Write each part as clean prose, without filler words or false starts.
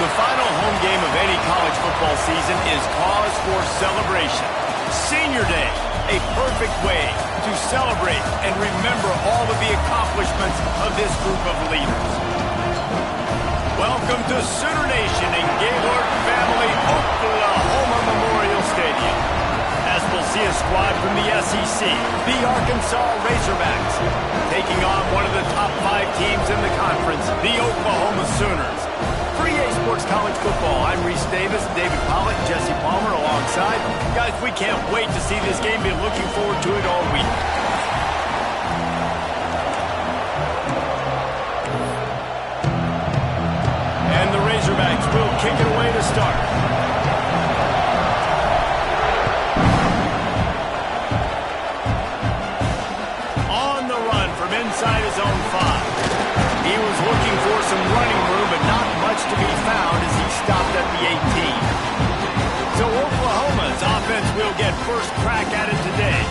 The final home game of any college football season is cause for celebration. Senior Day, a perfect way to celebrate and remember all of the accomplishments of this group of leaders. Welcome to Sooner Nation in Gaylord Family Oklahoma Memorial Stadium, as we'll see a squad from the SEC, the Arkansas Razorbacks, taking on one of the top 5 teams in the conference, the Oklahoma Sooners. For EA Sports College Football, I'm Reese Davis, David Pollock, Jesse Palmer alongside. Guys, we can't wait to see this game. Been looking forward to it all week. And the Razorbacks will kick it away to start. On the run from inside his own 5. He was looking for some running room, but not much to be found as he stopped at the 18. So Oklahoma's offense will get first crack at it today.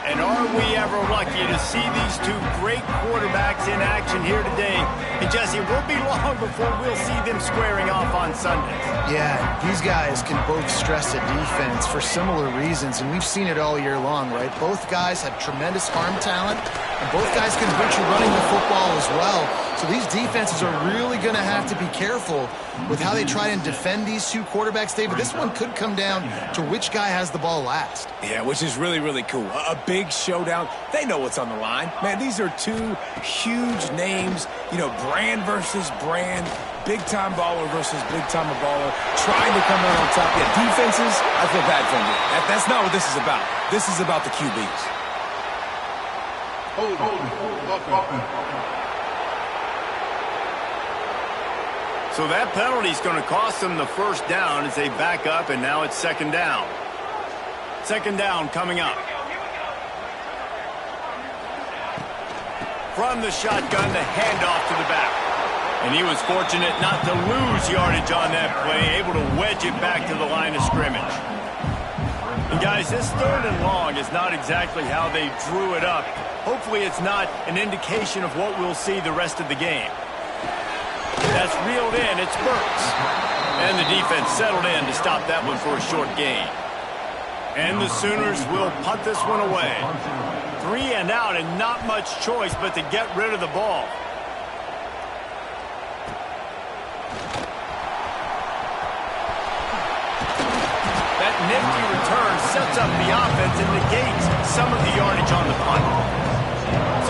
And are we ever lucky to see these two great quarterbacks in action here today? And Jesse, it won't be long before we'll see them squaring off on Sundays. Yeah, these guys can both stress a defense for similar reasons, and we've seen it all year long, right? Both guys have tremendous arm talent, and both guys can hurt you running the football as well. So these defenses are really going to have to be careful with how they try and defend these two quarterbacks, David. This one could come down to which guy has the ball last. Yeah, which is really, really cool. A big showdown. They know what's on the line. Man, these are two huge names, you know, brand versus brand, big-time baller versus big-time baller, trying to come out on top. Yeah, defenses, I feel bad for them. That's not what this is about. This is about the QBs. So that penalty is going to cost them the first down as they back up, and now it's second down. Second down coming up. From the shotgun, the handoff to the back. And he was fortunate not to lose yardage on that play, able to wedge it back to the line of scrimmage. And guys, this 3rd and long is not exactly how they drew it up. Hopefully it's not an indication of what we'll see the rest of the game. That's reeled in, it's Burks. And the defense settled in to stop that one for a short gain. And the Sooners will punt this one away. 3 and out, and not much choice but to get rid of the ball. That nifty return sets up the offense and negates some of the yardage on the punt.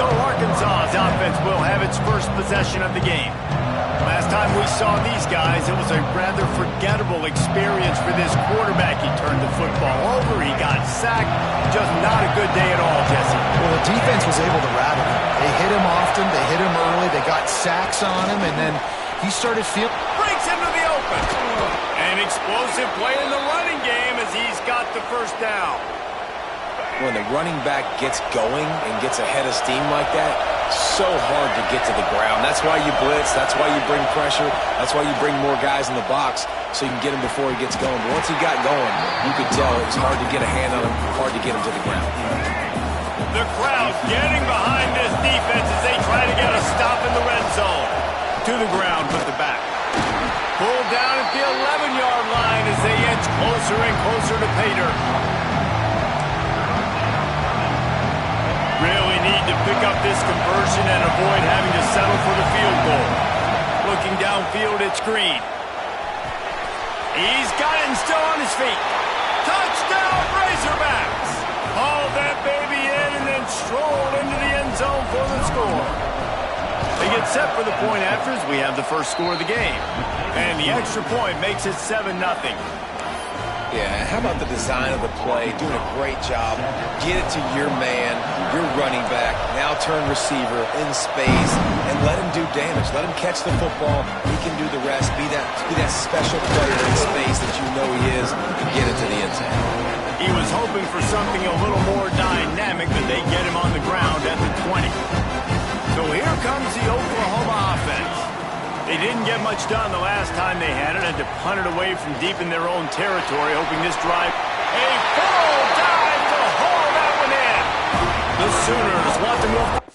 So Arkansas's offense will have its first possession of the game. Last time we saw these guys, it was a rather forgettable experience for this quarterback. He turned the football over, he got sacked. Just not a good day at all, Jesse. Well, the defense was able to rattle him. They hit him often, they hit him early, they got sacks on him, and then he started feeling... Breaks into the open. An explosive play in the running game as he's got the first down. When the running back gets going and gets ahead of steam like that, so hard to get to the ground. That's why you blitz. That's why you bring pressure. That's why you bring more guys in the box so you can get him before he gets going. But once he got going, you could tell it was hard to get a hand on him, hard to get him to the ground. The crowd getting behind this defense as they try to get a stop in the red zone. To the ground with the back. Pulled down at the 11-yard line as they inch closer and closer to pay dirt. Really need to pick up this conversion and avoid having to settle for the field goal. Looking downfield, it's Green. He's got it and still on his feet. Touchdown, Razorbacks! Hauled that baby in and then strolled into the end zone for the score. They get set for the point after as we have the first score of the game. And the extra point makes it 7-0. Yeah, how about the design of the play? Doing a great job. Get it to your man, your running back, now turn receiver in space, and let him do damage. Let him catch the football. He can do the rest. Be that special player in space that you know he is, and get it to the end zone. He was hoping for something a little more dynamic, but they get him on the ground at the 20. So here comes the Oklahoma offense. They didn't get much done the last time they had it, and to punt it away from deep in their own territory, hoping this drive, a full dive to haul that one in. The Sooners want to move.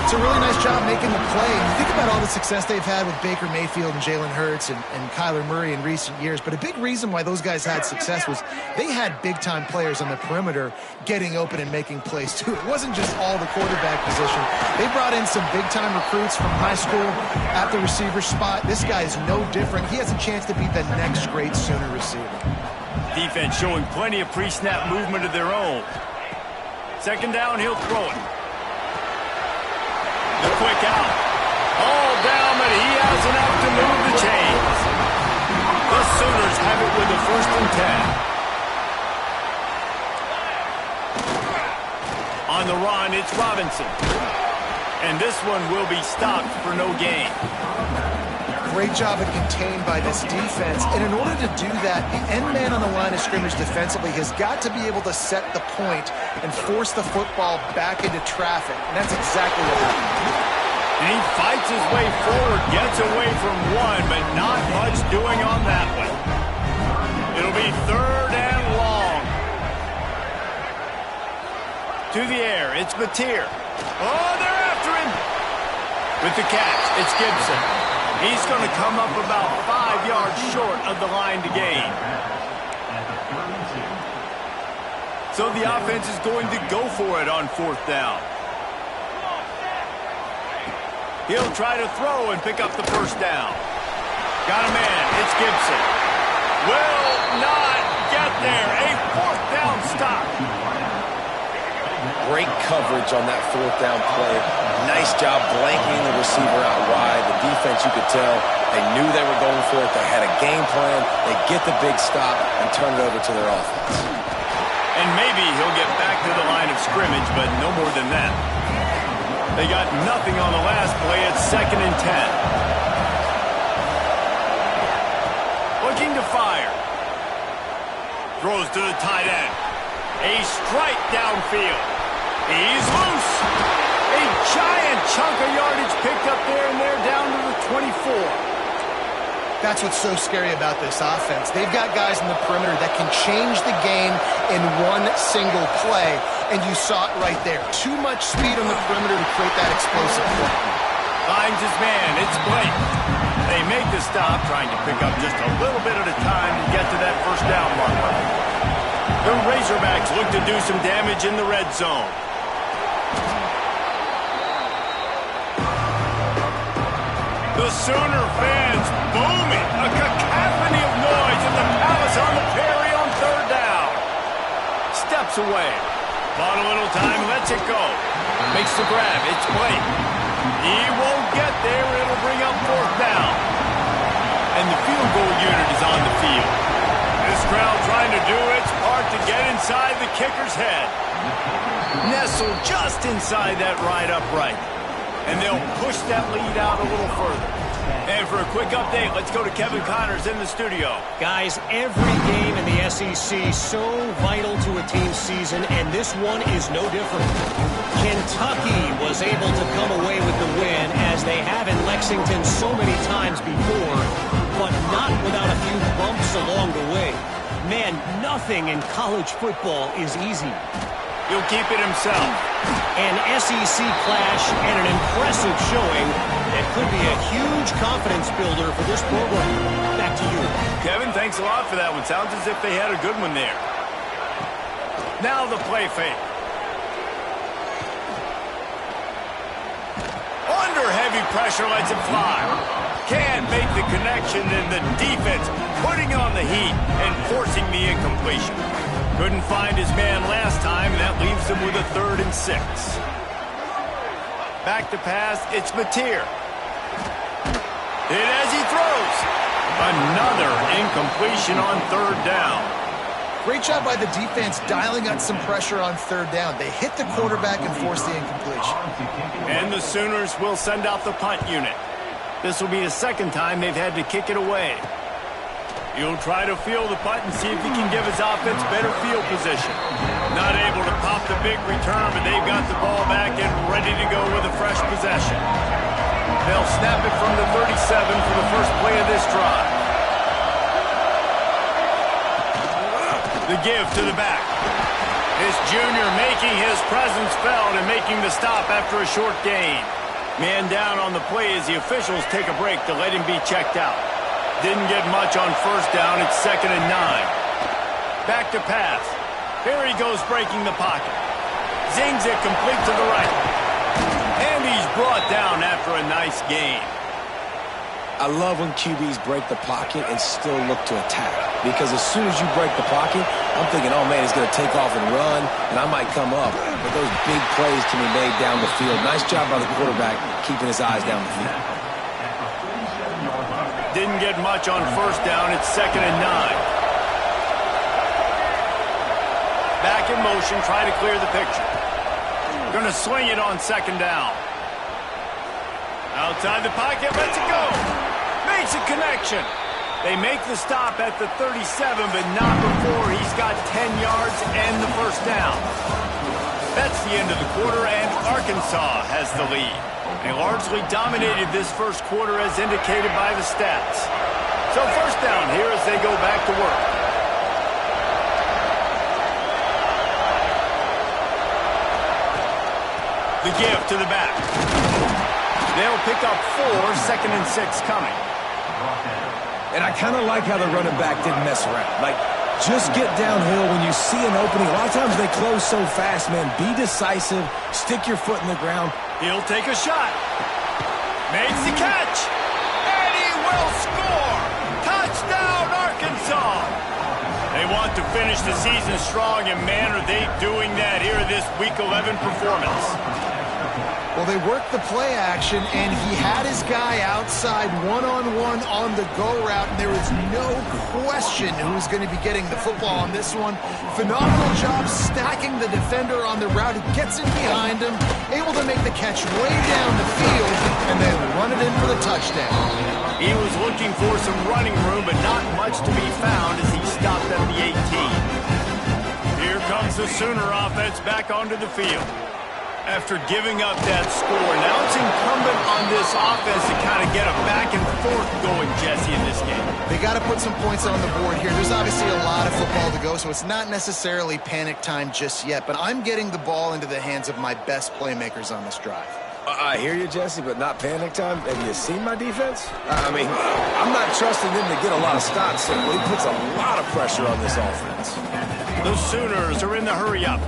It's a really nice job making the play. And you think about all the success they've had with Baker Mayfield and Jalen Hurts and Kyler Murray in recent years. But a big reason why those guys had success was they had big-time players on the perimeter getting open and making plays, too. It wasn't just all the quarterback position. They brought in some big-time recruits from high school at the receiver spot. This guy is no different. He has a chance to be the next great Sooner receiver. Defense showing plenty of pre-snap movement of their own. Second down, he'll throw it. The quick out. All down, but he has enough to move the chains. The Sooners have it with a 1st and 10. On the run, it's Robinson. And this one will be stopped for no gain. Great job of contained by this defense. And in order to do that, the end man on the line of scrimmage defensively has got to be able to set the point and force the football back into traffic. And that's exactly what happened. And he fights his way forward, gets away from one, but not much doing on that one. It'll be 3rd and long. To the air, it's Mateer. Oh, they're after him. With the catch, it's Gibson. He's going to come up about 5 yards short of the line to gain. So the offense is going to go for it on 4th down. He'll try to throw and pick up the 1st down. Got a man. It's Gibson. Will not get there. A 4th down stop. Great coverage on that 4th down play. Nice job blanketing the receiver out wide. The defense, you could tell, they knew they were going for it. They had a game plan. They get the big stop and turn it over to their offense. And maybe he'll get back to the line of scrimmage, but no more than that. They got nothing on the last play. It's 2nd and 10. Looking to fire. Throws to the tight end. A strike downfield. He's loose. A giant chunk of yardage picked up there, and they're down to the 24. That's what's so scary about this offense. They've got guys in the perimeter that can change the game in one single play, and you saw it right there. Too much speed on the perimeter to create that explosive play. Finds his man. It's Blake. They make the stop, trying to pick up just a little bit at a time to get to that 1st down marker. The Razorbacks look to do some damage in the red zone. The Sooner fans booming. A cacophony of noise in the Palace on the Prairie on 3rd down. Steps away. Bought a little time, lets it go. Makes the grab. It's Blake. He won't get there. It'll bring up 4th down. And the field goal unit is on the field. This crowd trying to do its part to get inside the kicker's head. Nestled just inside that right upright. And they'll push that lead out a little further. And for a quick update, let's go to Kevin Connors in the studio. Guys, every game in the SEC so vital to a team's season, and this one is no different. Kentucky was able to come away with the win, as they have in Lexington so many times before, but not without a few bumps along the way. Man, nothing in college football is easy. He'll keep it himself. An SEC clash and an impressive showing that could be a huge confidence builder for this program. Back to you. Kevin, thanks a lot for that one. Sounds as if they had a good one there. Now the play fake. Under heavy pressure, lets it fly. Can't make the connection, and the defense putting on the heat and forcing the incompletion. Couldn't find his man last time, and that leaves him with a 3rd and 6. Back to pass, it's Mateer. And as he throws, another incompletion on 3rd down. Great job by the defense dialing up some pressure on 3rd down. They hit the quarterback and forced the incompletion. And the Sooners will send out the punt unit. This will be the 2nd time they've had to kick it away. He'll try to field the punt and see if he can give his offense better field position. Not able to pop the big return, but they've got the ball back and ready to go with a fresh possession. They'll snap it from the 37 for the first play of this drive. The give to the back. This junior making his presence felt and making the stop after a short gain. Man down on the play as the officials take a break to let him be checked out. Didn't get much on first down. It's 2nd and 9. Back to pass. Here he goes breaking the pocket. Zings it complete to the right. And he's brought down after a nice gain. I love when QBs break the pocket and still look to attack. Because as soon as you break the pocket, I'm thinking, oh man, he's going to take off and run, and I might come up. But those big plays can be made down the field. Nice job by the quarterback keeping his eyes down the field. Didn't get much on first down. It's 2nd and 9. Back in motion, try to clear the picture. Going to swing it on 2nd down. Outside the pocket, lets it go. Makes a connection. They make the stop at the 37, but not before he's got 10 yards and the first down. That's the end of the quarter, and Arkansas has the lead. They largely dominated this first quarter as indicated by the stats. So first down here as they go back to work. The give to the back. They'll pick up 4, 2nd and 6 coming. And I kind of like how the running back didn't mess around. Like, just get downhill when you see an opening. A lot of times they close so fast, man. Be decisive. Stick your foot in the ground. He'll take a shot. Makes the catch. And he will score. Touchdown, Arkansas. They want to finish the season strong, and man, are they doing that here in this Week 11 performance. Well, they worked the play action, and he had his guy outside one-on-one on the go route, and there is no question who's going to be getting the football on this one. Phenomenal job stacking the defender on the route. He gets in behind him, able to make the catch way down the field, and then run it in for the touchdown. He was looking for some running room, but not much to be found as he stopped at the 18. Here comes the Sooner offense back onto the field. After giving up that score, now it's incumbent on this offense to kind of get a back and forth going, Jesse, in this game. They got to put some points on the board here. There's obviously a lot of football to go, so it's not necessarily panic time just yet, but I'm getting the ball into the hands of my best playmakers on this drive. I hear you, Jesse, but not panic time. Have you seen my defense? I mean, I'm not trusting them to get a lot of stops, so he puts a lot of pressure on this offense. The Sooners are in the hurry-up.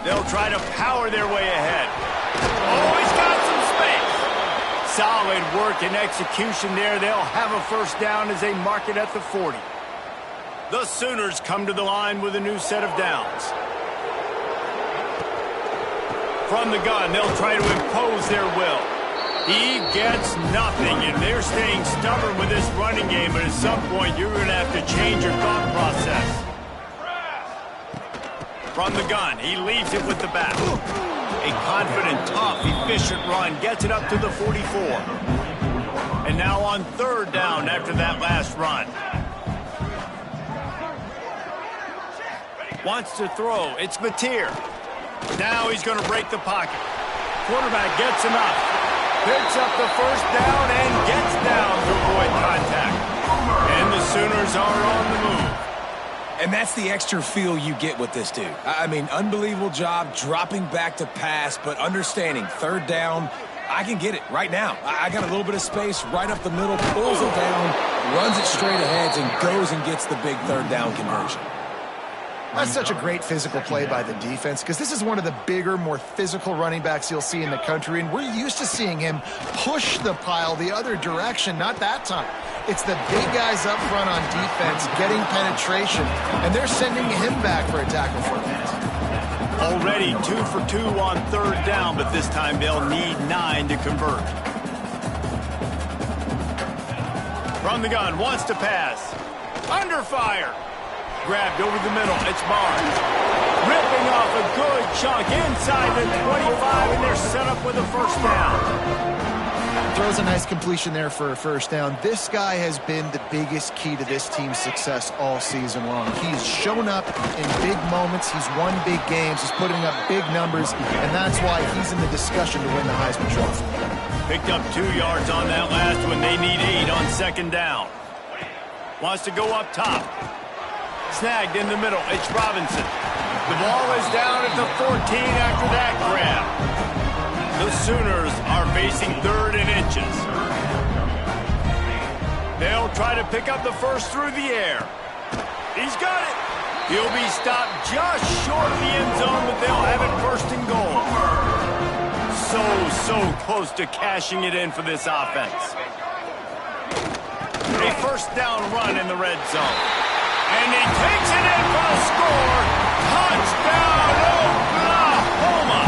They'll try to power their way ahead. Oh, he's got some space. Solid work and execution there. They'll have a first down as they mark it at the 40. The Sooners come to the line with a new set of downs. From the gun, they'll try to impose their will. He gets nothing, and they're staying stubborn with this running game, but at some point, you're going to have to change your thought process. From the gun, he leaves it with the back. A confident, tough, efficient run gets it up to the 44. And now on 3rd down after that last run. Wants to throw. It's Mateer. Now he's going to break the pocket. Quarterback gets enough. Picks up the first down and gets down to avoid contact. And the Sooners are on the move. And that's the extra feel you get with this dude. I mean, unbelievable job dropping back to pass, but understanding 3rd down, I can get it right now. I got a little bit of space right up the middle, pulls it down, runs it straight ahead, and goes and gets the big 3rd down conversion. That's such a great physical play by the defense because this is one of the bigger, more physical running backs you'll see in the country, and we're used to seeing him push the pile the other direction, not that time. It's the big guys up front on defense getting penetration, and they're sending him back for a tackle for loss. Already 2 for 2 on 3rd down, but this time they'll need 9 to convert. From the gun, wants to pass. Under fire. Grabbed over the middle. It's Barnes. Ripping off a good chunk inside the 25, and they're set up with a first down. Throws a nice completion there for a first down. This guy has been the biggest key to this team's success all season long. He's shown up in big moments. He's won big games. He's putting up big numbers, and that's why he's in the discussion to win the Heisman Trophy. Picked up 2 yards on that last one. They need 8 on 2nd down. Wants to go up top. Snagged in the middle. It's Robinson. The ball is down at the 14 after that grab. The Sooners are facing 3rd and inches. They'll try to pick up the first through the air. He's got it. He'll be stopped just short of the end zone, but they'll have it 1st and goal. So close to cashing it in for this offense. A 1st down run in the red zone. And he takes it in for a score. Touchdown, Oklahoma!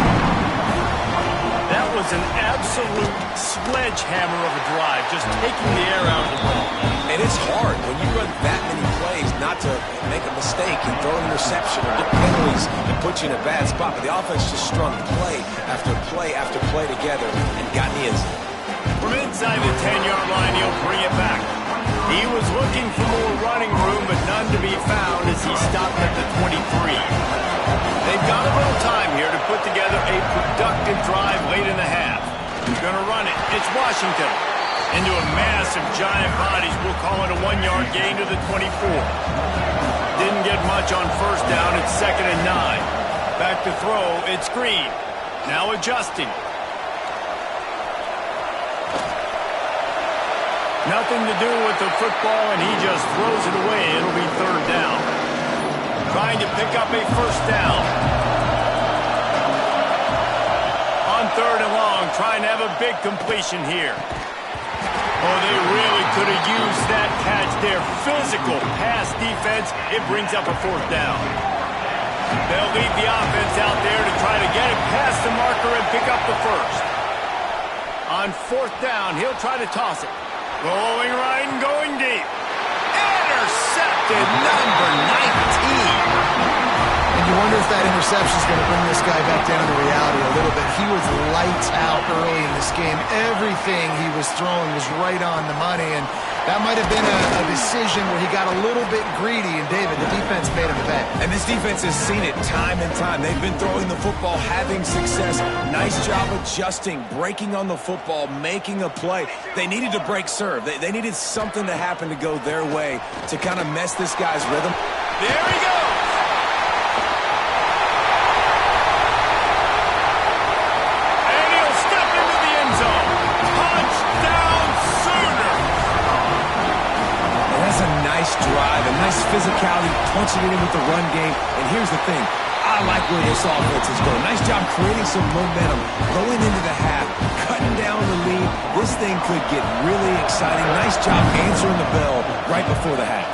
That was an absolute sledgehammer of a drive, just taking the air out of the ball. And it's hard when you run that many plays not to make a mistake and throw an interception or get penalties and put you in a bad spot. But the offense just strung play after play after play together and got in the end zone. From inside the 10-yard line, he'll bring it back. He was looking for more running room, but none to be found as he stopped at the 23. They've got a little time here to put together a productive drive late in the half. He's going to run it. It's Washington. Into a mass of giant bodies. We'll call it a 1-yard gain to the 24. Didn't get much on 1st down. It's 2nd and 9. Back to throw. It's Green. Now adjusting. Nothing to do with the football, and he just throws it away. It'll be 3rd down. Trying to pick up a 1st down. On 3rd and long, trying to have a big completion here. Oh, they really could have used that catch there. Physical pass defense. It brings up a 4th down. They'll leave the offense out there to try to get it past the marker and pick up the 1st. On 4th down, he'll try to toss it. Rolling right and going deep. Intercepted, number 19. And you wonder if that interception is going to bring this guy back down to reality a little bit. He was lights out early in this game. Everything he was throwing was right on the money, and that might have been a decision where he got a little bit greedy, and David, the defense made him pay. And this defense has seen it time and time. They've been throwing the football, having success. Nice job adjusting, breaking on the football, making a play. They needed to break serve. They needed something to happen to go their way to kind of mess this guy's rhythm. There he goes. Drive, a nice physicality, punching it in with the run game. And here's the thing, I like where this offense is going. Nice job creating some momentum, going into the half, cutting down the lead. This thing could get really exciting. Nice job answering the bell right before the half.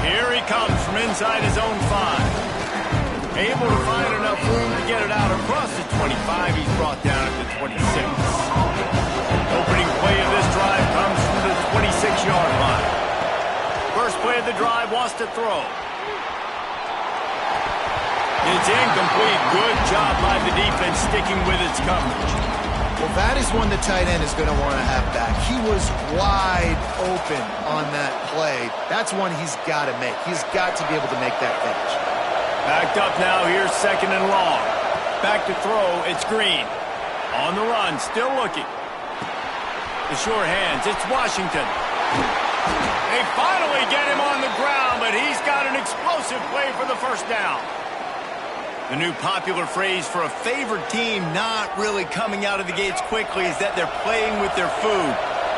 Here he comes from inside his own 5. Able to find enough room to get it out across the 25. He's brought down at the 26. Opening play of this drive comes from the 26-yard line. First play of the drive, wants to throw. It's incomplete. Good job by the defense sticking with its coverage. Well, that is one the tight end is going to want to have back. He was wide open on that play. That's one he's got to make. He's got to be able to make that catch. Backed up now. Here's 2nd and long. Back to throw. It's Green. On the run. Still looking. The sure hands. It's Washington. They finally get him on the ground, but he's got an explosive play for the 1st down. The new popular phrase for a favored team not really coming out of the gates quickly is that they're playing with their food.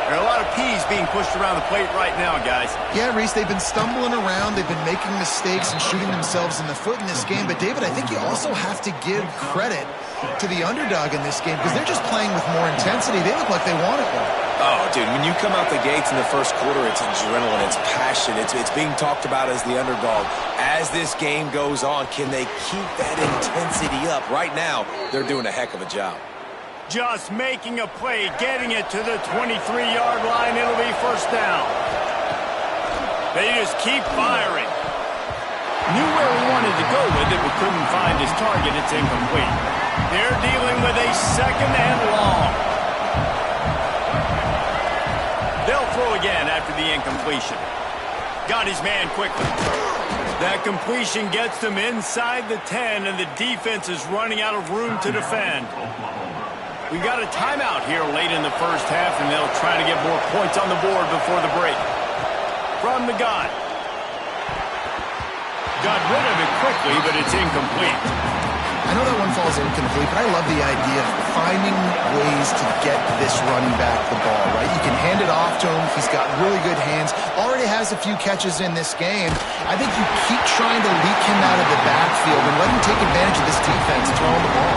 There are a lot of peas being pushed around the plate right now, guys. Yeah, Reese, they've been stumbling around. They've been making mistakes and shooting themselves in the foot in this game. But, David, I think you also have to give credit to the underdog in this game because they're just playing with more intensity. They look like they want it more. Oh, dude, when you come out the gates in the 1st quarter, it's adrenaline, it's passion, it's being talked about as the underdog. As this game goes on, can they keep that intensity up? Right now, they're doing a heck of a job. Just making a play, getting it to the 23-yard line. It'll be 1st down. They just keep firing. Knew where he wanted to go with it, but couldn't find his target. It's incomplete. They're dealing with a 2nd and long. They'll throw again after the incompletion. Got his man quickly. That completion gets them inside the 10, and the defense is running out of room to defend. We've got a timeout here late in the 1st half, and they'll try to get more points on the board before the break. from the gun. Got rid of it quickly, but it's incomplete. I know that one falls incomplete, but I love the idea of finding ways to get this running back the ball, right? You can hand it off to him. He's got really good hands. Already has a few catches in this game. I think you keep trying to leak him out of the backfield and let him take advantage of this defense throwing the ball.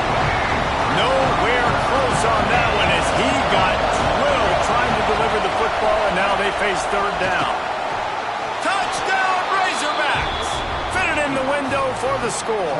Nowhere close on that one as he got drilled trying to deliver the football, and now they face third down. Touchdown, Razorbacks! Fitted in the window for the score.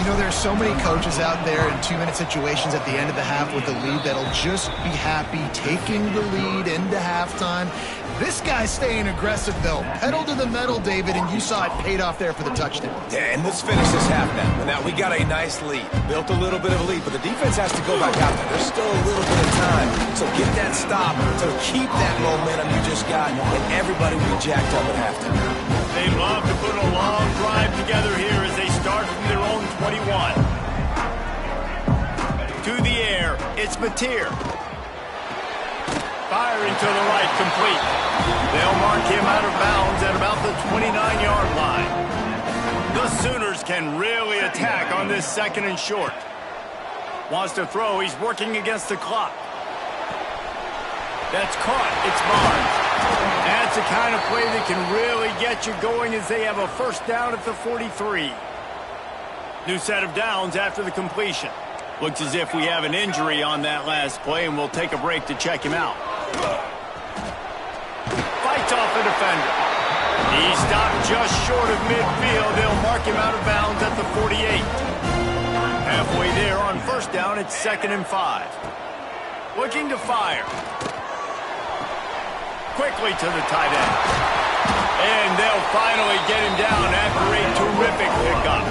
You know, there's so many coaches out there in two-minute situations at the end of the half with the lead that'll just be happy taking the lead into halftime. This guy's staying aggressive, though. Pedal to the metal, David, and you saw it paid off there for the touchdown. Yeah, and let's finish this half now. Now, we got a nice lead. Built a little bit of a lead, but the defense has to go back out there. There's still a little bit of time. So get that stop to keep that momentum you just got, and everybody will be jacked up at halftime. They love to put a long drive together here as they start from their own 21. To the air, it's Mateer. Firing to the right, complete. They'll mark him out of bounds at about the 29-yard line. The Sooners can really attack on this second and short. Wants to throw, he's working against the clock. That's caught, it's Barnes. That's the kind of play that can really get you going as they have a first down at the 43. New set of downs after the completion. Looks as if we have an injury on that last play, and we'll take a break to check him out. Fights off a defender. He stopped just short of midfield. They'll mark him out of bounds at the 48. Halfway there on first down, it's 2nd and 5. Looking to fire. Quickly to the tight end. And they'll finally get him down after a terrific pickup.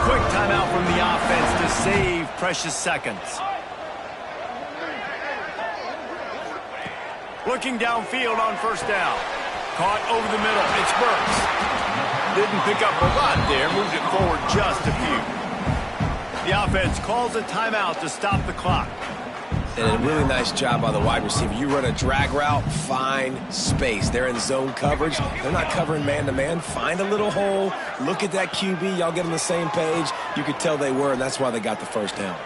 Quick timeout from the offense to save precious seconds. Looking downfield on first down. Caught over the middle. It's Burks. Didn't pick up a lot there. Moved it forward just a few. The offense calls a timeout to stop the clock. And a really nice job by the wide receiver. You run a drag route, find space. They're in zone coverage. They're not covering man-to-man. Find a little hole. Look at that QB. Y'all get on the same page. You could tell they were, and that's why they got the first down.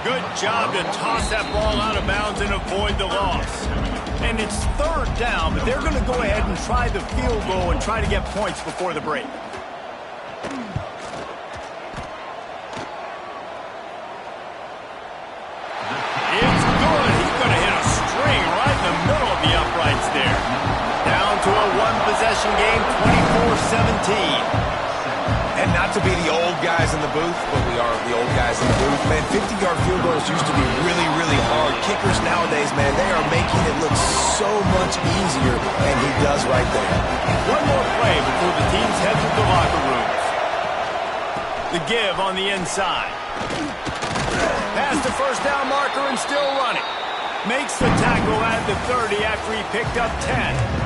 Good job to toss that ball out of bounds and avoid the loss. And it's third down, but they're going to go ahead and try the field goal and try to get points before the break. It's good. He's going to hit a string right in the middle of the uprights there. Down to a one-possession game, 24-17. And not to be the old guys in the booth, but we are the old guys in the booth. Man, 50-yard field goals used to be really, really hard. Kickers nowadays, man, they are making it look so much easier, and he does right there. One more play before the teams head to the locker rooms. The give on the inside. Past the first down marker and still running. Makes the tackle at the 30 after he picked up 10.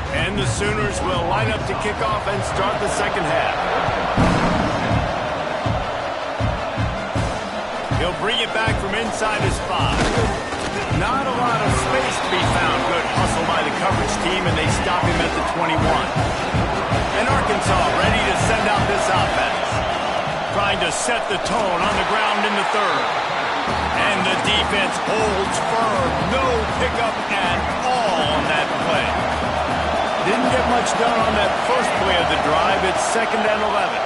And the Sooners will line up to kick off and start the second half. He'll bring it back from inside his 5. Not a lot of space to be found. Good hustle by the coverage team, and they stop him at the 21. And Arkansas ready to send out this offense. Trying to set the tone on the ground in the third. And the defense holds firm. No pickup at all on that play. Didn't get much done on that first play of the drive. It's 2nd and 11.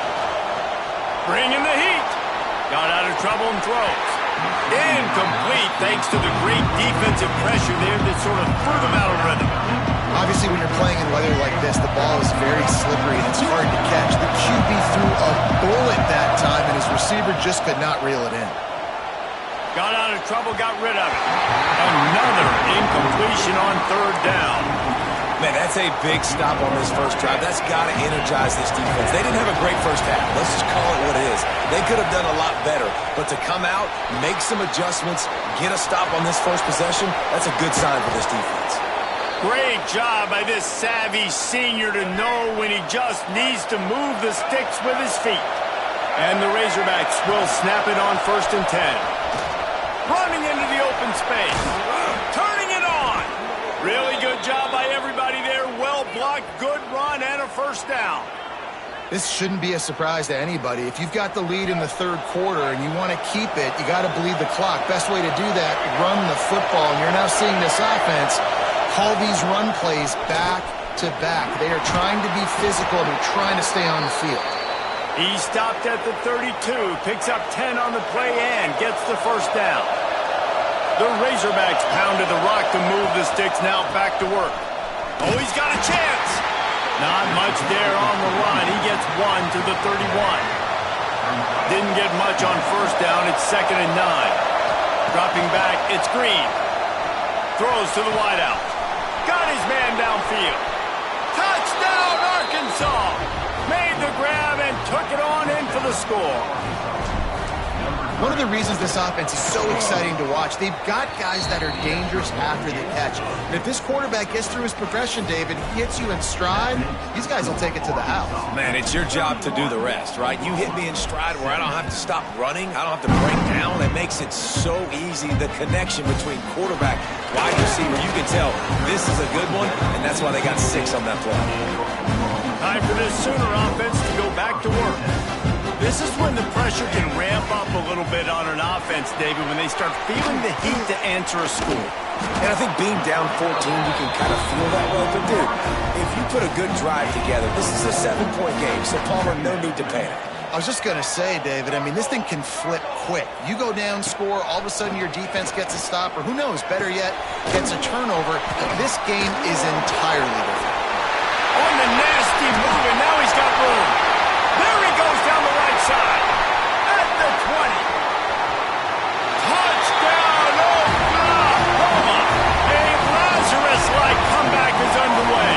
Bringing the heat. Got out of trouble and throws. Incomplete thanks to the great defensive pressure there that sort of threw them out of rhythm. Obviously, when you're playing in weather like this, the ball is very slippery and it's hard to catch. The QB threw a bullet that time, and his receiver just could not reel it in. Got out of trouble, got rid of it. Another incompletion on third down. Man, that's a big stop on this first drive. That's got to energize this defense. They didn't have a great first half. Let's just call it what it is. They could have done a lot better. But to come out, make some adjustments, get a stop on this first possession, that's a good sign for this defense. Great job by this savvy senior to know when he just needs to move the sticks with his feet. And the Razorbacks will snap it on 1st and 10. Running into the open space. Turning it on. Really good job by everybody there. Well blocked, good run, and a first down. This shouldn't be a surprise to anybody. If you've got the lead in the third quarter and you want to keep it, you got to bleed the clock. Best way to do that, run the football. And you're now seeing this offense call these run plays back to back. They are trying to be physical. They're trying to stay on the field. He stopped at the 32, picks up 10 on the play, and gets the first down. The Razorbacks pounded the rock to move the sticks, now back to work. Oh, he's got a chance. Not much there on the run. He gets 1 to the 31. Didn't get much on first down. It's 2nd and 9. Dropping back, it's Green. Throws to the wideout. Got his man downfield. Touchdown, Arkansas! Made the grab and took it on in for the score. One of the reasons this offense is so exciting to watch, they've got guys that are dangerous after the catch. And if this quarterback gets through his progression, David, hits you in stride, these guys will take it to the house. Man, it's your job to do the rest, right? You hit me in stride where I don't have to stop running. I don't have to break down. It makes it so easy. The connection between quarterback, wide receiver, you can tell this is a good one, and that's why they got 6 on that play. Time for this Sooner offense to go back to work. This is when the pressure can ramp up a little bit on an offense, David, when they start feeling the heat to answer a score. And I think being down 14, you can kind of feel that way. But, dude, if you put a good drive together, this is a 7-point game, so Palmer, no need to panic. I was just going to say, David, I mean, this thing can flip quick. You go down, score, all of a sudden your defense gets a stop, or who knows, better yet, gets a turnover. This game is entirely different. On the nasty move, and now he's got room. There he goes down the right side. At the 20. Touchdown, Oklahoma. A Lazarus-like comeback is underway.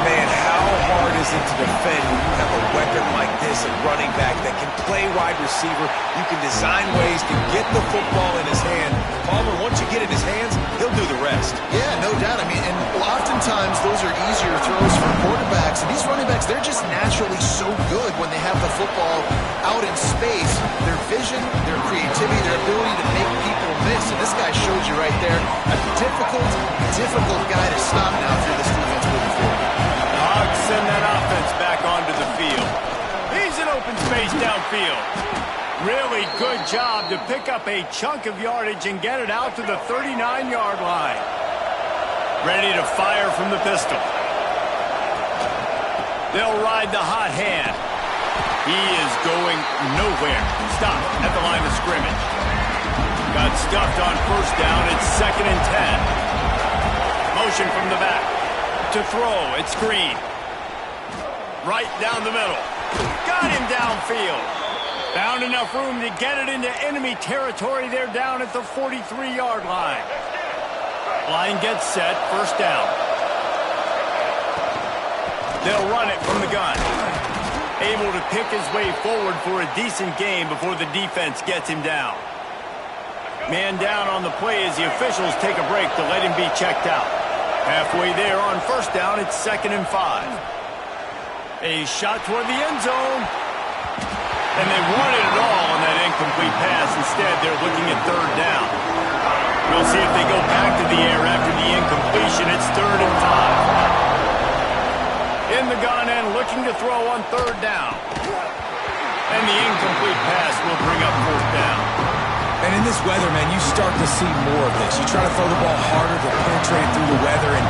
Man, how hard is it to defend when you have a weapon like this at running back that can play wide receiver? You can design ways to get the football in his hand. Palmer, once you get it in his hands, he'll do the rest. Yeah, no doubt. I mean, and oftentimes those are easier throws for quarterbacks. And these running backs, they're just naturally so good when they have the football out in space. Their vision, their creativity, their ability to make people miss. And this guy showed you right there a difficult guy to stop now through this defense moving forward. Dogs send that offense back onto the field. He's in open space downfield. Really good job to pick up a chunk of yardage and get it out to the 39-yard line. Ready to fire from the pistol. They'll ride the hot hand. He is going nowhere. Stop at the line of scrimmage. Got stuffed on first down. It's 2nd and 10. Motion from the back. To throw, it's Green. Right down the middle. Got him downfield. Found enough room to get it into enemy territory. They're down at the 43-yard line. Line gets set, first down. They'll run it from the gun. Able to pick his way forward for a decent gain before the defense gets him down. Man down on the play as the officials take a break to let him be checked out. Halfway there on first down, it's 2nd and 5. A shot toward the end zone. And they wanted it all on that incomplete pass. Instead, they're looking at 3rd down. We'll see if they go back to the air after the incompletion. It's 3rd and 5. In the gun and looking to throw on 3rd down. And the incomplete pass will bring up 4th down. And in this weather, man, you start to see more of this. You try to throw the ball harder to penetrate through the weather. And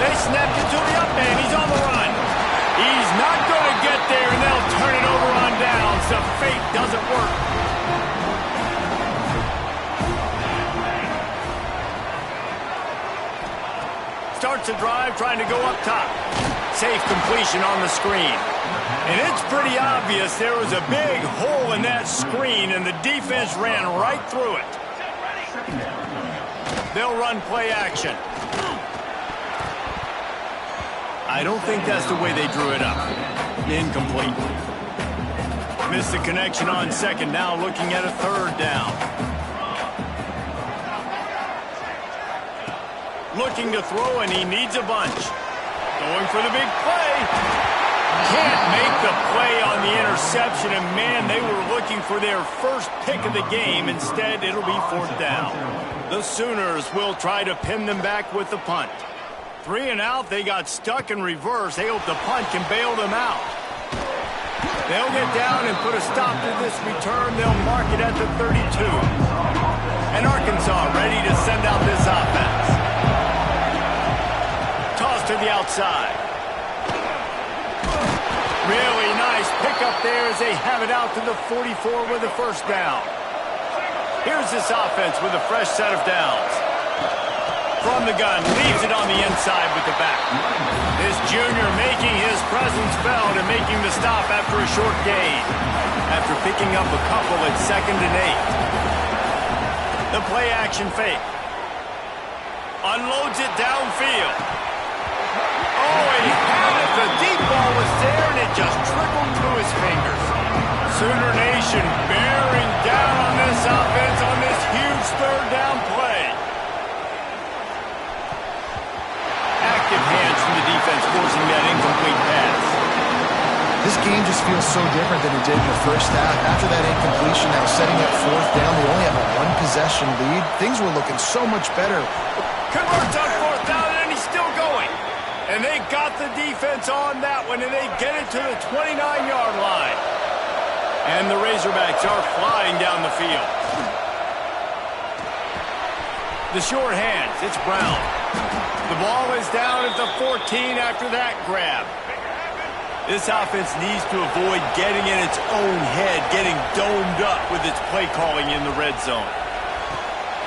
they snapped it to the up man. He's on the run. He's not going to get there, and they'll turn it over on downs. The fake doesn't work. Starts a drive trying to go up top. Safe completion on the screen. And it's pretty obvious there was a big hole in that screen, and the defense ran right through it. They'll run play action. I don't think that's the way they drew it up. Incomplete. Missed the connection on 2nd, now looking at a 3rd down. Looking to throw, and he needs a bunch. Going for the big play. can't make the play on the interception, and man, they were looking for their first pick of the game. Instead, it'll be 4th down. The Sooners will try to pin them back with the punt. 3 and out, they got stuck in reverse. They hope the punt can bail them out. They'll get down and put a stop to this return. They'll mark it at the 32. And Arkansas ready to send out this offense. Toss to the outside. Really nice pickup there as they have it out to the 44 with a 1st down. Here's this offense with a fresh set of downs. From the gun, leaves it on the inside with the back. This junior making his presence felt and making the stop after a short gain. After picking up a couple at 2nd and 8. The play action fake. Unloads it downfield. Oh, he had it. The deep ball was there, and it just trickled through his fingers. Sooner Nation bearing down on this offense on this huge 3rd down play. Active hands from the defense forcing that incomplete pass. This game just feels so different than it did in the first half. After that incompletion, now setting up 4th down, they only have a 1-possession lead. Things were looking so much better. Converts on 4th down, and he's still going. And they got the defense on that one, and they get it to the 29-yard line. And the Razorbacks are flying down the field. The short hands, it's Brown. The ball is down at the 14 after that grab. This offense needs to avoid getting in its own head, getting domed up with its play calling in the red zone.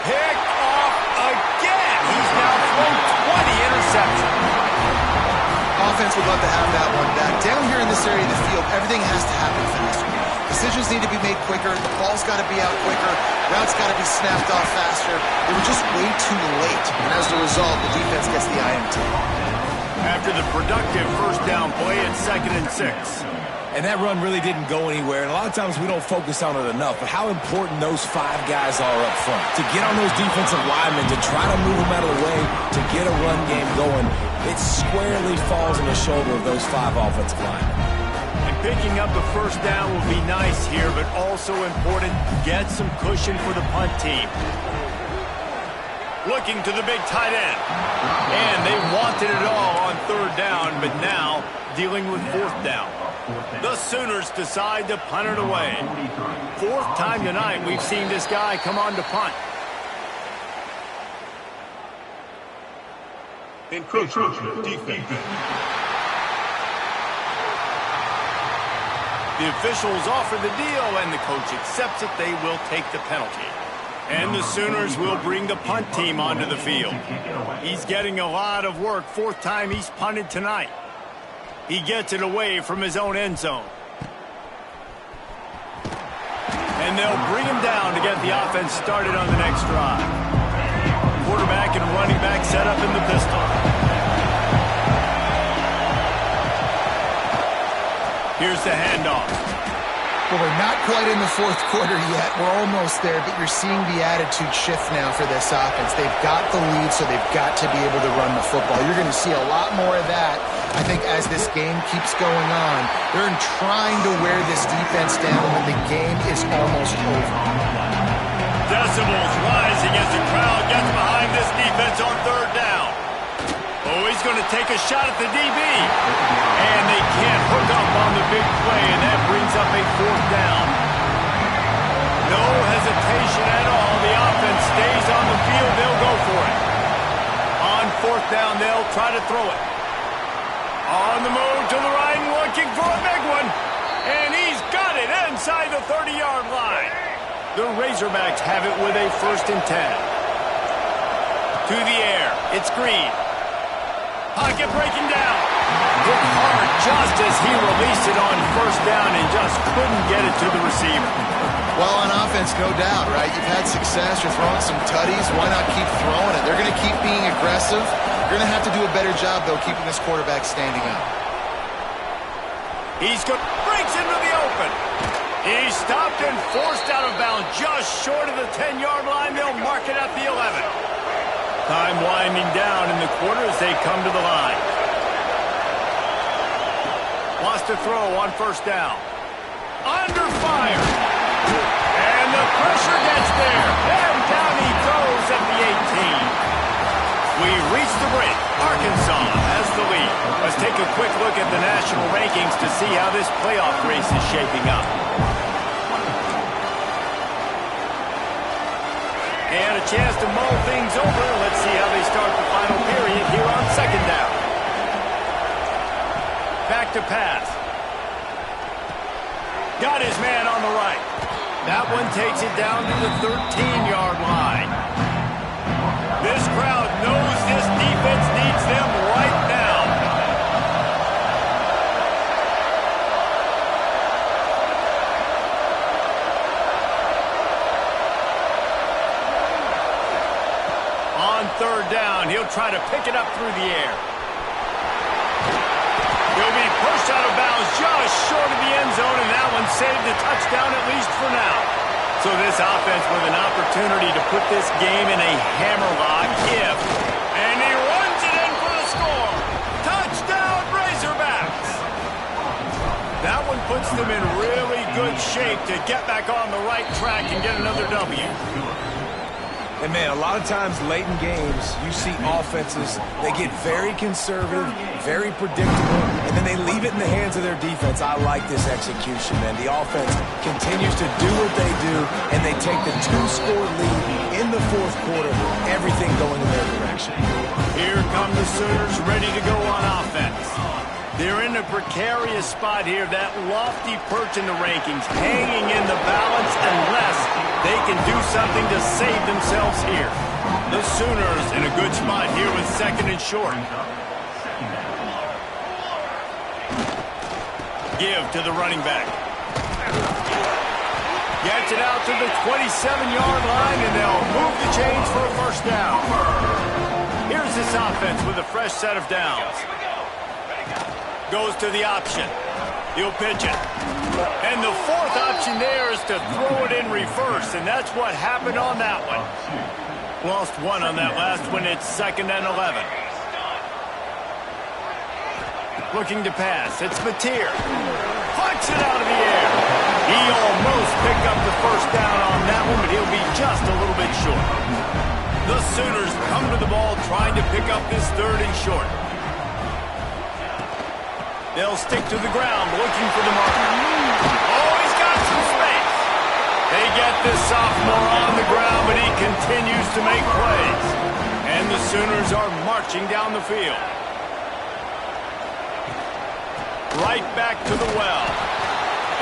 Picked off again. He's now thrown 20 interceptions. Offense would love to have that one back. Down here in this area of the field, everything has to happen faster. Decisions need to be made quicker. The ball's got to be out quicker. Routes got to be snapped off faster. They were just way too late. And as a result, the defense gets the INT. After the productive 1st down play at 2nd and 6. And that run really didn't go anywhere. And a lot of times we don't focus on it enough. But how important those 5 guys are up front. To get on those defensive linemen, to try to move them out of the way, to get a run game going, it squarely falls on the shoulder of those 5 offensive linemen. And picking up the 1st down will be nice here, but also important, get some cushion for the punt team. Looking to the big tight end. And they wanted it all on 3rd down, but now dealing with 4th down. The Sooners decide to punt it away. 4th time tonight we've seen this guy come on to punt. Encroachment defense. The officials offer the deal, and the coach accepts it. They will take the penalty. And the Sooners will bring the punt team onto the field. He's getting a lot of work. 4th time he's punted tonight. He gets it away from his own end zone. And they'll bring him down to get the offense started on the next drive. Quarterback and running back set up in the pistol. Here's the handoff. Well, we're not quite in the 4th quarter yet. We're almost there, but you're seeing the attitude shift now for this offense. They've got the lead, so they've got to be able to run the football. You're going to see a lot more of that, I think, as this game keeps going on. They're trying to wear this defense down when the game is almost over. Decibels rising as the crowd gets behind this defense on 3rd down. Oh, he's going to take a shot at the DB. And they can't hook up on the big play, and that brings up a 4th down. No hesitation at all. The offense stays on the field. They'll go for it. On 4th down, they'll try to throw it. On the move to the right, looking for a big one. And he's got it inside the 30-yard line. The Razorbacks have it with a 1st and 10. To the air. It's Green. Pocket breaking down. Hit hard just as he released it on 1st down and just couldn't get it to the receiver. Well, on offense, no doubt, right? You've had success. You're throwing some tutties. Why not keep throwing it? They're going to keep being aggressive. You're going to have to do a better job, though, keeping this quarterback standing up. He's good. Breaks into the open. He's stopped and forced out of bounds just short of the 10-yard line. They'll mark it at the 11. Time winding down in the quarter as they come to the line. Wants to throw on first down. Under fire. And the pressure gets there. And down he goes at the 18. We reach the break. Arkansas has the lead. Let's take a quick look at the national rankings to see how this playoff race is shaping up. And a chance to mull things over. Let's see how they start the final period here on second down. Back to pass. Got his man on the right. That one takes it down to the 13-yard line. This crowd knows this defense needs them right now. On third down, he'll try to pick it up through the air. He'll be pushed out of bounds just short of the end zone, and that one saved a touchdown at least for now. So this offense with an opportunity to put this game in a hammerlock if, and he runs it in for the score. Touchdown, Razorbacks! That one puts them in really good shape to get back on the right track and get another W. And, man, a lot of times late in games, you see offenses, they get very conservative, very predictable, and then they leave it in the hands of their defense. I like this execution, man. The offense continues to do what they do, and they take the two-score lead in the fourth quarter, everything going in their direction. Here come the Sooners ready to go on offense. They're in a precarious spot here, that lofty perch in the rankings, hanging in the balance unless they can do something to save themselves here. The Sooners in a good spot here with second and short. Give to the running back. Gets it out to the 27-yard line, and they'll move the chains for a first down. Here's this offense with a fresh set of downs. Goes to the option. He'll pitch it. And the fourth option there is to throw it in reverse, and that's what happened on that one. Lost one on that last one. It's 2nd and 11. Looking to pass. It's Mateer. Flicks it out of the air. He almost picked up the first down on that one, but he'll be just a little bit short. The Sooners come to the ball trying to pick up this third and short. They'll stick to the ground, looking for the marker. Oh, he's got some space. They get this sophomore on the ground, but he continues to make plays. And the Sooners are marching down the field. Right back to the well.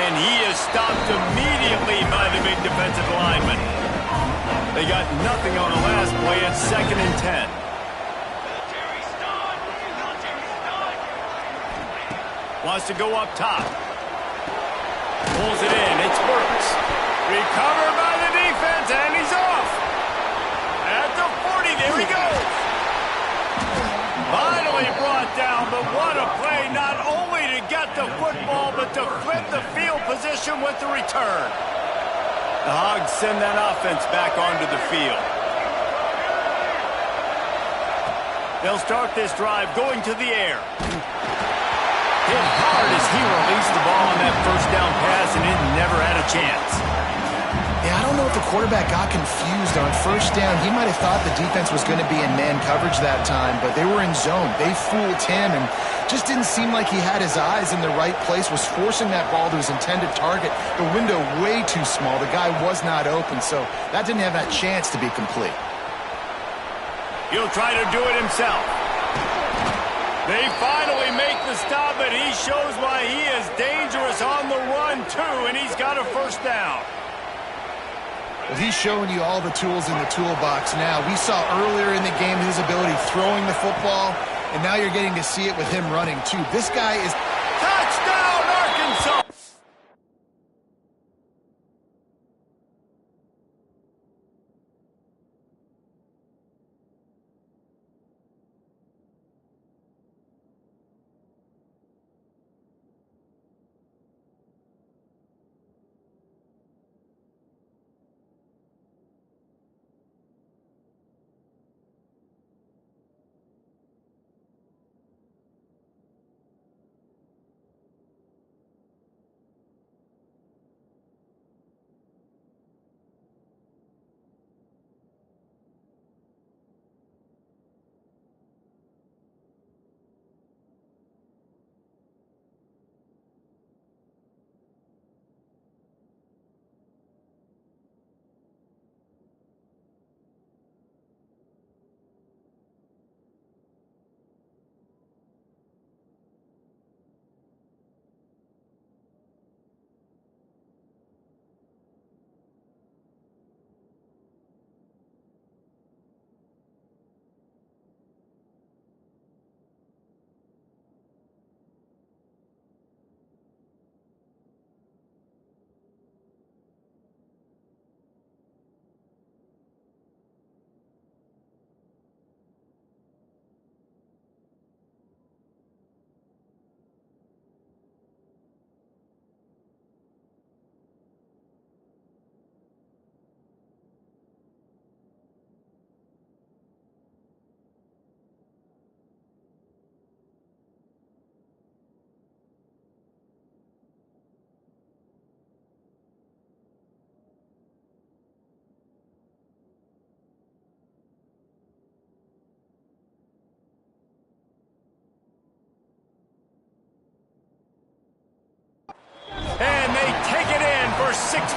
And he is stopped immediately by the big defensive lineman. They got nothing on the last play. It's 2nd and 10. Wants to go up top. Pulls it in. It's Burks. Recovered by the defense, and he's off. At the 40, there he goes. Finally brought down, but what a play, not only to get the football, but to flip the field position with the return. The Hogs send that offense back onto the field. They'll start this drive going to the air. Hit hard as he released the ball on that first down pass, and it never had a chance. Yeah, I don't know if the quarterback got confused on first down. He might have thought the defense was going to be in man coverage that time, but they were in zone. They fooled him and just didn't seem like he had his eyes in the right place, was forcing that ball to his intended target. The window way too small. The guy was not open, so that didn't have that chance to be complete. He'll try to do it himself. They finally make the stop, but he shows why he is dangerous on the run, too, and he's got a first down. Well, he's showing you all the tools in the toolbox now. We saw earlier in the game his ability throwing the football, and now you're getting to see it with him running, too. This guy is... Touchdown, Arkansas!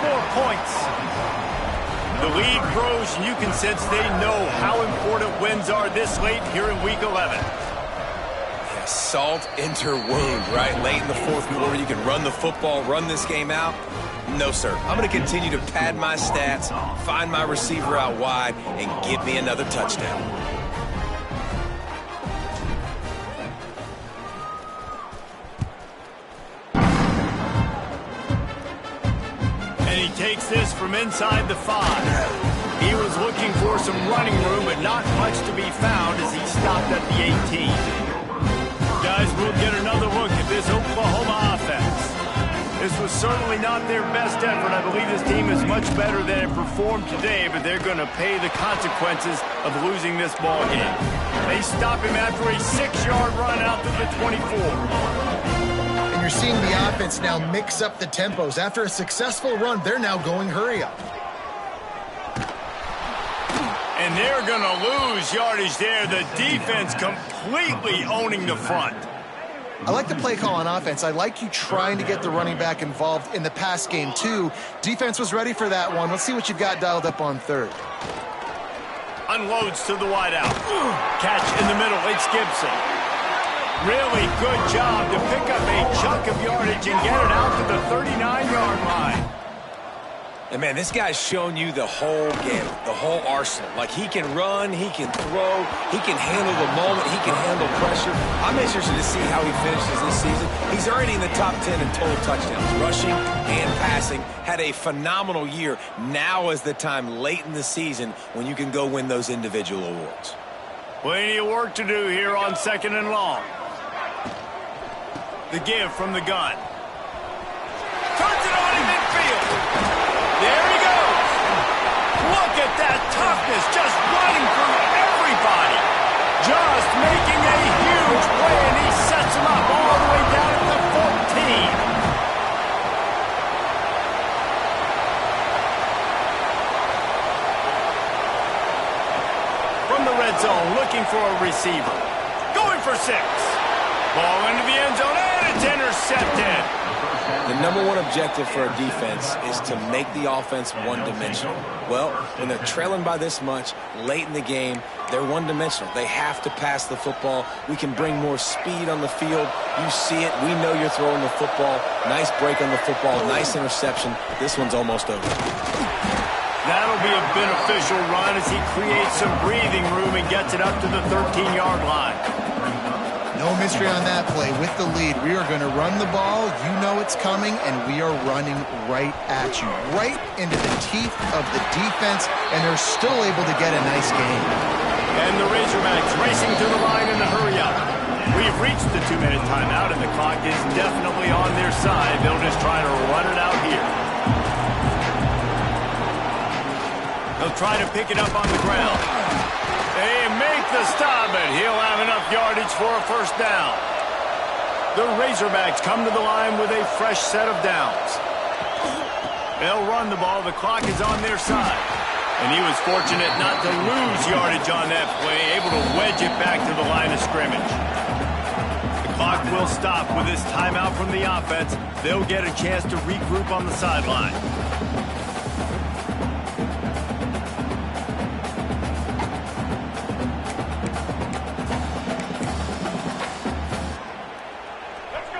more points. The lead grows, and you can sense they know how important wins are this late here in Week 11. Yeah, salt into wound, right? Late in the fourth quarter, you can run the football, run this game out. No, sir. I'm going to continue to pad my stats, find my receiver out wide, and get me another touchdown. And he takes this from inside the 5. He was looking for some running room, but not much to be found as he stopped at the 18. Guys, we'll get another look at this Oklahoma offense. This was certainly not their best effort. I believe this team is much better than it performed today, but they're going to pay the consequences of losing this ball game. They stop him after a 6-yard run out to the 24. And you're seeing the offense now mix up the tempos. After a successful run, they're now going hurry up. And they're going to lose yardage there. The defense completely owning the front. I like the play call on offense. I like you trying to get the running back involved in the pass game, too. Defense was ready for that one. Let's see what you've got dialed up on third. Unloads to the wideout. Catch in the middle. It's Gibson. Really good job to pick up a chunk of yardage and get it out to the 39-yard line. And, man, this guy's shown you the whole game, the whole arsenal. Like, he can run, he can throw, he can handle the moment, he can handle pressure. I'm interested to see how he finishes this season. He's already in the top 10 in total touchdowns, rushing and passing. Had a phenomenal year. Now is the time late in the season when you can go win those individual awards. Plenty of work to do here on 2nd and long. The give from the gun. Turns it on in midfield. There he goes. Look at that toughness, just running through everybody. Just making a huge play, and he sets him up all the way down at the 14. From the red zone, looking for a receiver. Going for 6. Ball into the end zone, and it's intercepted. The number one objective for a defense is to make the offense one-dimensional. Well, when they're trailing by this much, late in the game, they're one-dimensional. They have to pass the football. We can bring more speed on the field. You see it. We know you're throwing the football. Nice break on the football. Nice interception. This one's almost over. That'll be a beneficial run as he creates some breathing room and gets it up to the 13-yard line. No mystery on that play. With the lead, we are going to run the ball. You know it's coming, and we are running right at you, right into the teeth of the defense, and they're still able to get a nice gain. And the Razorbacks racing to the line in the hurry-up. We've reached the 2-minute timeout, and the clock is definitely on their side. They'll just try to run it out here. They'll try to pick it up on the ground. They make the stop, but he'll have enough yardage for a first down. The Razorbacks come to the line with a fresh set of downs. They'll run the ball. The clock is on their side. And he was fortunate not to lose yardage on that play, able to wedge it back to the line of scrimmage. The clock will stop with this timeout from the offense. They'll get a chance to regroup on the sideline.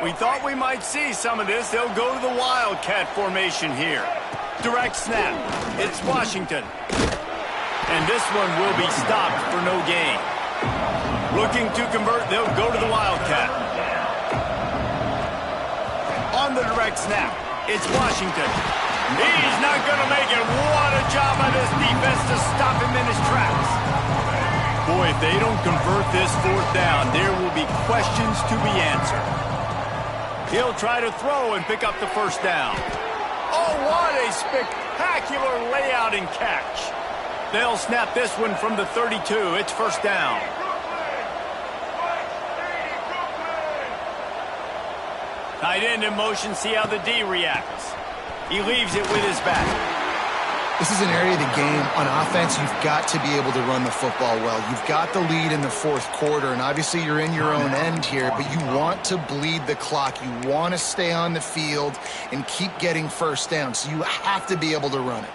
We thought we might see some of this. They'll go to the Wildcat formation here. Direct snap. It's Washington. And this one will be stopped for no gain. Looking to convert, they'll go to the Wildcat. On the direct snap, it's Washington. He's not going to make it. What a job by this defense to stop him in his tracks. Boy, if they don't convert this 4th down, there will be questions to be answered. He'll try to throw and pick up the first down. Oh, what a spectacular layout and catch. They'll snap this one from the 32. It's first down. Tight end in motion. See how the D reacts. He leaves it with his back. This is an area of the game on offense you've got to be able to run the football well. You've got the lead in the fourth quarter, and obviously you're in your own end here, but you want to bleed the clock. You want to stay on the field and keep getting first down, so you have to be able to run it.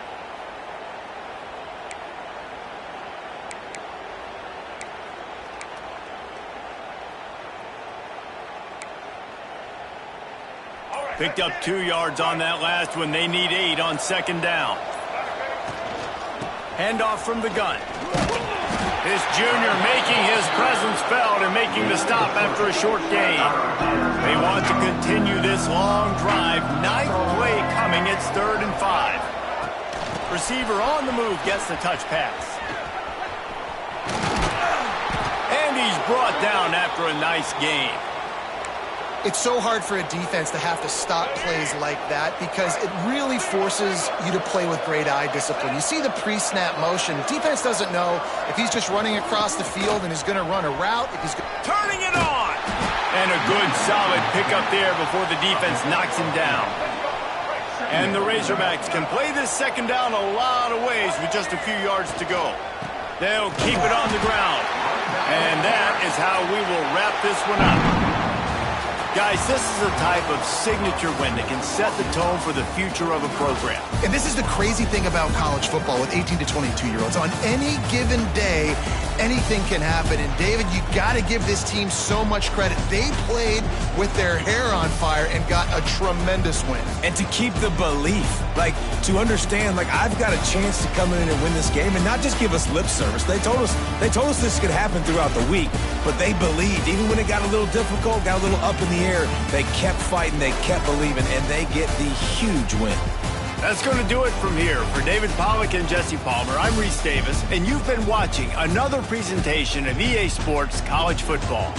Picked up 2 yards on that last one. They need 8 on second down. Handoff from the gun. This junior making his presence felt and making the stop after a short gain. They want to continue this long drive. 9th play coming. It's 3rd and 5. Receiver on the move gets the touch pass. And he's brought down after a nice gain. It's so hard for a defense to have to stop plays like that because it really forces you to play with great eye discipline. You see the pre-snap motion. Defense doesn't know if he's just running across the field and is going to run a route. If he's turning it on. And a good solid pickup there before the defense knocks him down. And the Razorbacks can play this second down a lot of ways with just a few yards to go. They'll keep it on the ground. And that is how we will wrap this one up. Guys, this is a type of signature win that can set the tone for the future of a program. And this is the crazy thing about college football with 18 to 22-year-olds. On any given day, anything can happen. And, David, you got to give this team so much credit. They played with their hair on fire and got a tremendous win. And to keep the belief, like, to understand, like, I've got a chance to come in and win this game and not just give us lip service. They told us this could happen throughout the week, but they believed. Even when it got a little difficult, got a little up in the air, they kept fighting, they kept believing, and they get the huge win. That's going to do it from here. For David Pollack and Jesse Palmer, I'm Reese Davis, and you've been watching another presentation of EA Sports College Football.